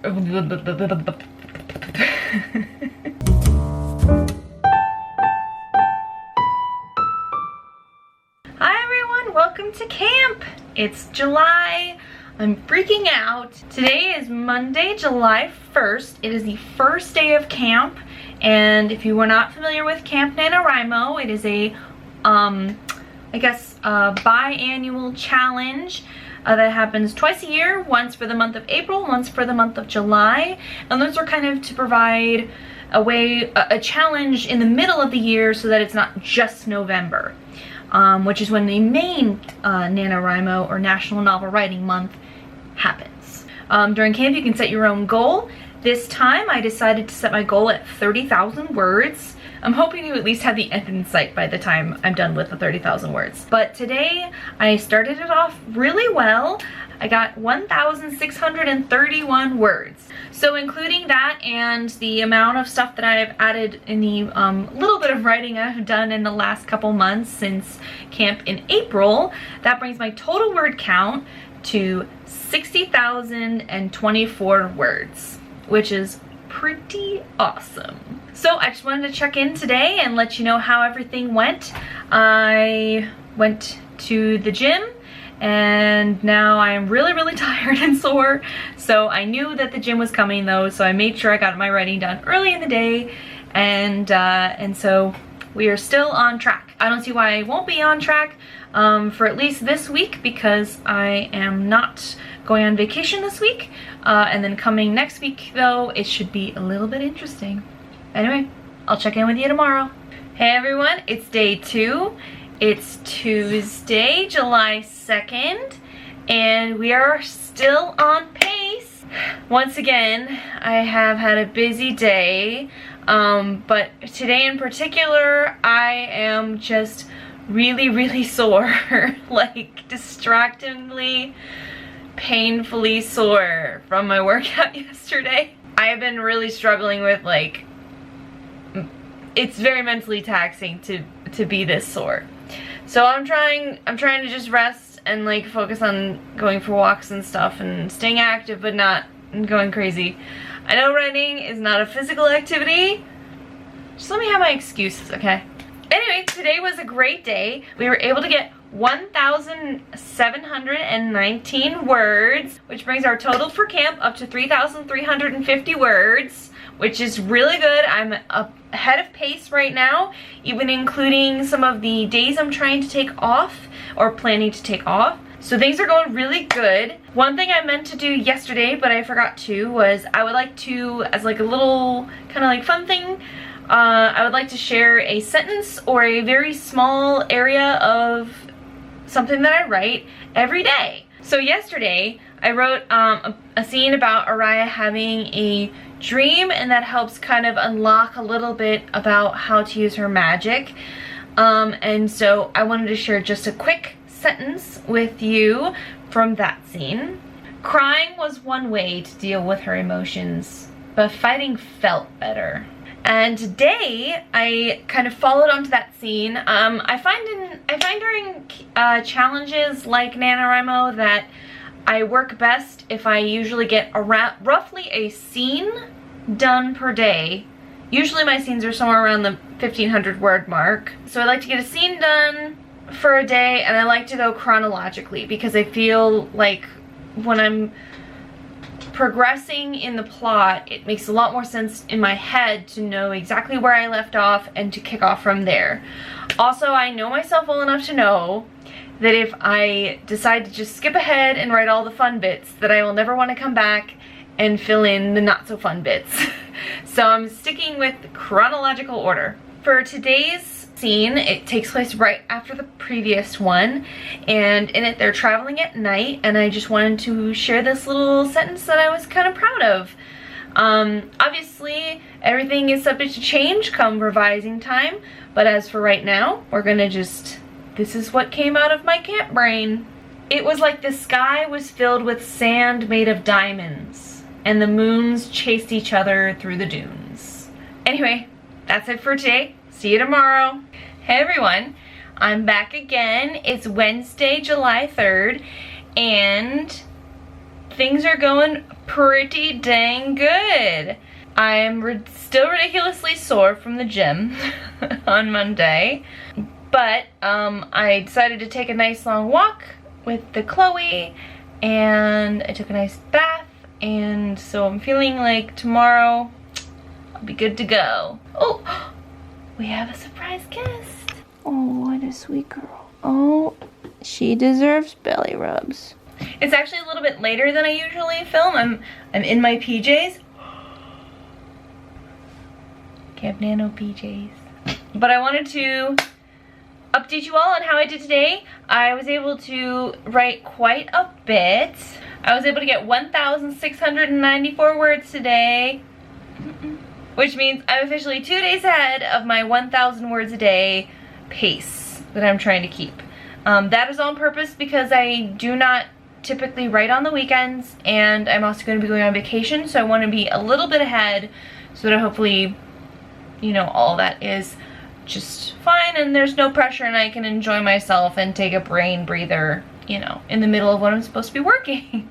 Hi everyone, welcome to camp. It's July. I'm freaking out. Today is Monday, July 1st. It is the first day of camp, and if you were not familiar with Camp NaNoWriMo, it is a biannual challenge that happens twice a year, once for the month of April, once for the month of July, and those are kind of to provide a challenge in the middle of the year so that it's not just November, which is when the main NaNoWriMo or National Novel Writing Month happens. During camp you can set your own goal. This time I decided to set my goal at 30,000 words. I'm hoping to at least have the end in sight by the time I'm done with the 30,000 words. But today I started it off really well. I got 1,631 words. So including that and the amount of stuff that I've added in the little bit of writing I've done in the last couple months since camp in April, that brings my total word count to 60,024 words, which is pretty awesome. So I just wanted to check in today and let you know how everything went. I went to the gym and now I'm really tired and sore. So I knew that the gym was coming though, so I made sure I got my writing done early in the day, and so we are still on track. I don't see why I won't be on track for at least this week, because I am not going on vacation this week, and then coming next week though, it should be a little bit interesting. Anyway, I'll check in with you tomorrow. Hey everyone, it's day 2. It's Tuesday, July 2nd, and we are still on pace. Once again, I have had a busy day, but today in particular, I am just really sore, like distractingly, painfully sore from my workout yesterday. I have been really struggling with, like, it's very mentally taxing to be this sore. So I'm trying to just rest and like focus on going for walks and stuff and staying active but not going crazy. I know writing is not a physical activity. Just let me have my excuses, okay? Anyway, today was a great day. We were able to get 1,719 words, which brings our total for camp up to 3,350 words, which is really good. I'm ahead of pace right now, even including some of the days I'm trying to take off or planning to take off. So things are going really good. One thing I meant to do yesterday, but I forgot to, was I would like to, as like a little kind of like fun thing, I would like to share a sentence or a very small area of something that I write every day. So yesterday I wrote a scene about Araya having a dream, and that helps kind of unlock a little bit about how to use her magic. And so I wanted to share just a quick sentence with you from that scene. Crying was one way to deal with her emotions, but fighting felt better. And today I kind of followed onto that scene. I find during challenges like NaNoWriMo that I work best if I usually get around roughly a scene done per day. Usually my scenes are somewhere around the 1,500 word mark. So I like to get a scene done for a day, and I like to go chronologically because I feel like when I'm progressing in the plot, it makes a lot more sense in my head to know exactly where I left off and to kick off from there. Also, I know myself well enough to know that if I decide to just skip ahead and write all the fun bits, that I will never want to come back and fill in the not so fun bits. So I'm sticking with chronological order. For today's scene, it takes place right after the previous one, and in it they're traveling at night, and I just wanted to share this little sentence that I was kind of proud of. Obviously everything is subject to change come revising time, but as for right now, we're gonna just, this is what came out of my camp brain. It was like the sky was filled with sand made of diamonds, and the moons chased each other through the dunes. Anyway, that's it for today. See you tomorrow. Hey everyone, I'm back again. It's Wednesday, July 3rd, and things are going pretty dang good. I'm still ridiculously sore from the gym on Monday, but I decided to take a nice long walk with the Chloe, and I took a nice bath, and so I'm feeling like tomorrow I'll be good to go. Oh, we have a surprise guest. Oh, what a sweet girl. Oh, she deserves belly rubs. It's actually a little bit later than I usually film. I'm in my PJs. Camp Nano PJs. But I wanted to update you all on how I did today. I was able to write quite a bit. I was able to get 1,694 words today, which means I'm officially 2 days ahead of my 1,000 words a day pace that I'm trying to keep. That is on purpose because I do not typically write on the weekends, and I'm also going to be going on vacation, so I want to be a little bit ahead so that hopefully, you know, all that is just fine and there's no pressure and I can enjoy myself and take a brain breather, you know, in the middle of what I'm supposed to be working.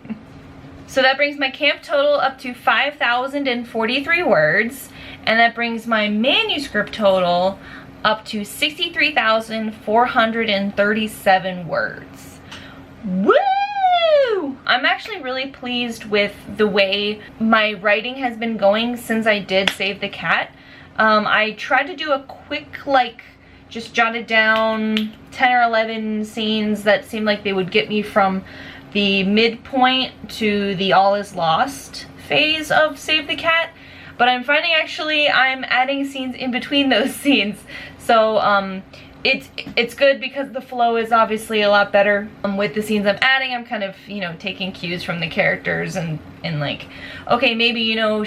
So that brings my camp total up to 5,043 words, and that brings my manuscript total up to 63,437 words. Woo! I'm actually really pleased with the way my writing has been going since I did Save the Cat. I tried to do a quick, like, just jotted down 10 or 11 scenes that seemed like they would get me from the midpoint to the all is lost phase of Save the Cat, but I'm finding actually I'm adding scenes in between those scenes, so it's good because the flow is obviously a lot better. With the scenes I'm adding, I'm kind of, you know, taking cues from the characters and like, okay, maybe, you know,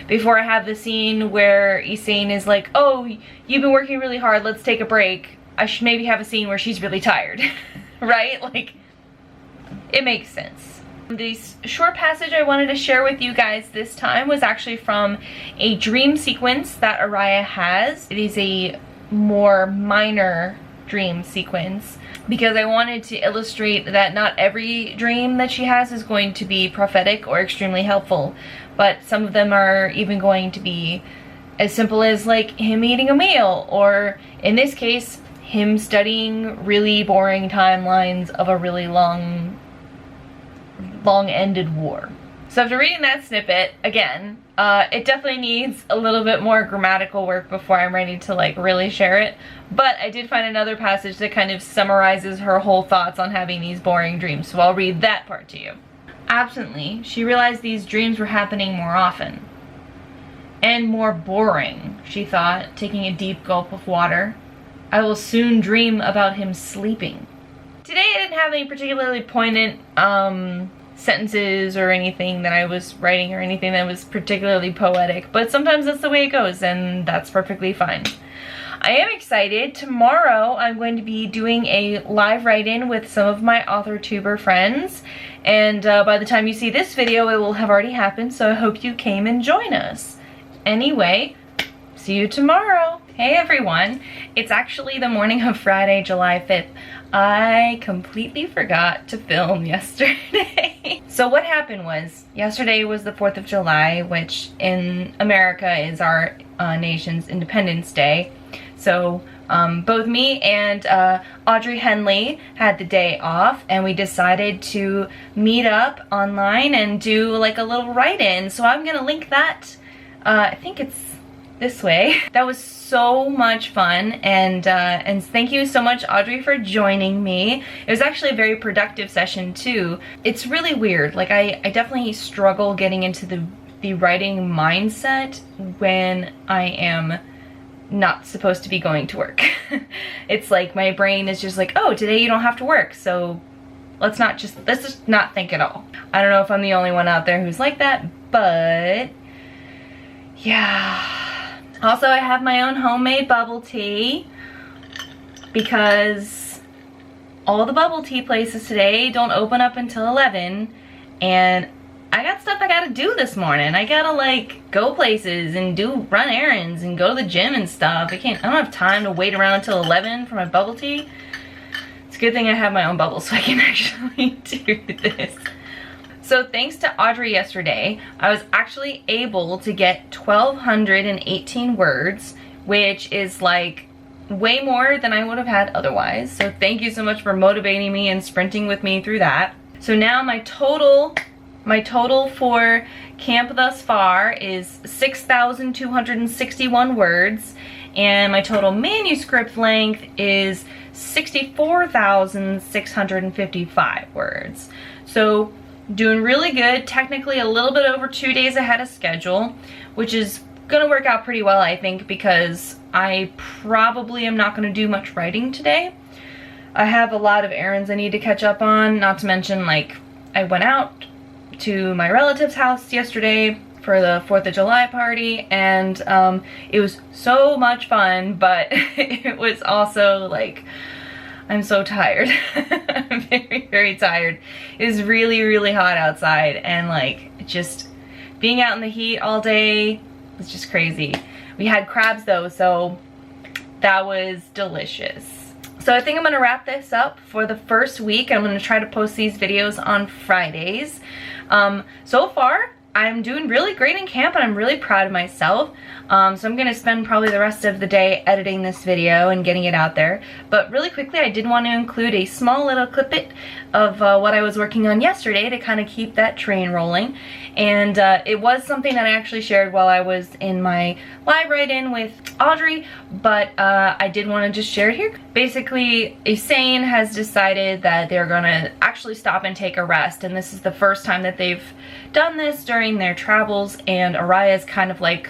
before I have the scene where Issane is like, oh, you've been working really hard, let's take a break, I should maybe have a scene where she's really tired, right? Like, it makes sense. The short passage I wanted to share with you guys this time was actually from a dream sequence that Araya has. It is a more minor dream sequence because I wanted to illustrate that not every dream that she has is going to be prophetic or extremely helpful, but some of them are even going to be as simple as like him eating a meal, or in this case, him studying really boring timelines of a really long-ended war. So after reading that snippet, again, it definitely needs a little bit more grammatical work before I'm ready to like really share it, but I did find another passage that kind of summarizes her whole thoughts on having these boring dreams, so I'll read that part to you. Absently, she realized these dreams were happening more often. And more boring, she thought, taking a deep gulp of water. I will soon dream about him sleeping. Today I didn't have any particularly poignant sentences or anything that I was writing or anything that was particularly poetic, but sometimes that's the way it goes and that's perfectly fine. I am excited. Tomorrow I'm going to be doing a live write-in with some of my AuthorTuber friends, and by the time you see this video it will have already happened, so I hope you came and join us. Anyway, see you tomorrow. Hey everyone, it's actually the morning of Friday, July 5th. I completely forgot to film yesterday. So what happened was, yesterday was the 4th of July, which in America is our nation's Independence Day. So both me and Audrey Henley had the day off, and we decided to meet up online and do like a little write-in. So I'm gonna link that. I think it's this way. That was so much fun, and thank you so much, Audrey, for joining me. It was actually a very productive session too. It's really weird, like I definitely struggle getting into the writing mindset when I am not supposed to be going to work. It's like my brain is just like, oh, today you don't have to work, so let's just not think at all. I don't know if I'm the only one out there who's like that, but yeah. Also, I have my own homemade bubble tea because all the bubble tea places today don't open up until 11, and I got stuff I gotta do this morning. I gotta like go places and run errands and go to the gym and stuff. I don't have time to wait around until 11 for my bubble tea. It's a good thing I have my own bubble so I can actually do this. So thanks to Audrey yesterday, I was actually able to get 1,218 words, which is like way more than I would have had otherwise. So thank you so much for motivating me and sprinting with me through that. So now my total for camp thus far is 6,261 words, and my total manuscript length is 64,655 words. So doing really good, technically a little bit over 2 days ahead of schedule, which is gonna work out pretty well, I think, because I probably am not gonna do much writing today. I have a lot of errands I need to catch up on, not to mention, like, I went out to my relative's house yesterday for the 4th of July party, and it was so much fun, but it was also like, I'm so tired. I'm very, very tired. It was really, really hot outside, and like just being out in the heat all day was just crazy. We had crabs though, so that was delicious. So I think I'm gonna wrap this up for the first week. I'm gonna try to post these videos on Fridays. So far, I'm doing really great in camp, and I'm really proud of myself. So I'm gonna spend probably the rest of the day editing this video and getting it out there. But really quickly, I did want to include a small little clip of what I was working on yesterday to kind of keep that train rolling. And it was something that I actually shared while I was in my live write-in with Audrey, but I did want to just share it here. Basically, Usain has decided that they're gonna actually stop and take a rest, and this is the first time that they've done this during their travels, and Araya's kind of like,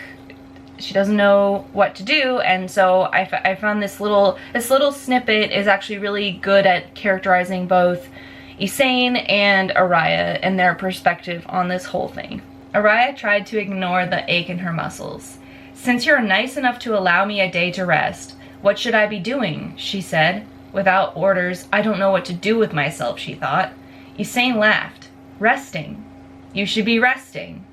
she doesn't know what to do, and so I found this little snippet is actually really good at characterizing both Usain and Araya and their perspective on this whole thing. Araya tried to ignore the ache in her muscles. "Since you're nice enough to allow me a day to rest, what should I be doing?" she said. "Without orders, I don't know what to do with myself," she thought. Usain laughed. "Resting. You should be resting."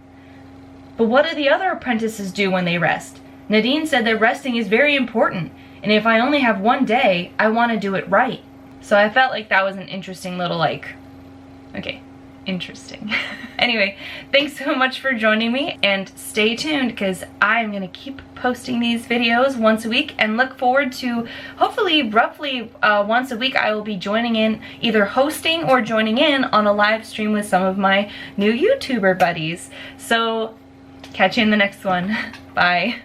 "But what do the other apprentices do when they rest? Nadine said that resting is very important, and if I only have one day, I want to do it right." So I felt like that was an interesting little, like, okay, interesting. Anyway, thanks so much for joining me, and stay tuned because I'm gonna keep posting these videos once a week, and look forward to hopefully roughly once a week I will be joining in, either hosting or joining in on a live stream with some of my new YouTuber buddies. So catch you in the next one. Bye.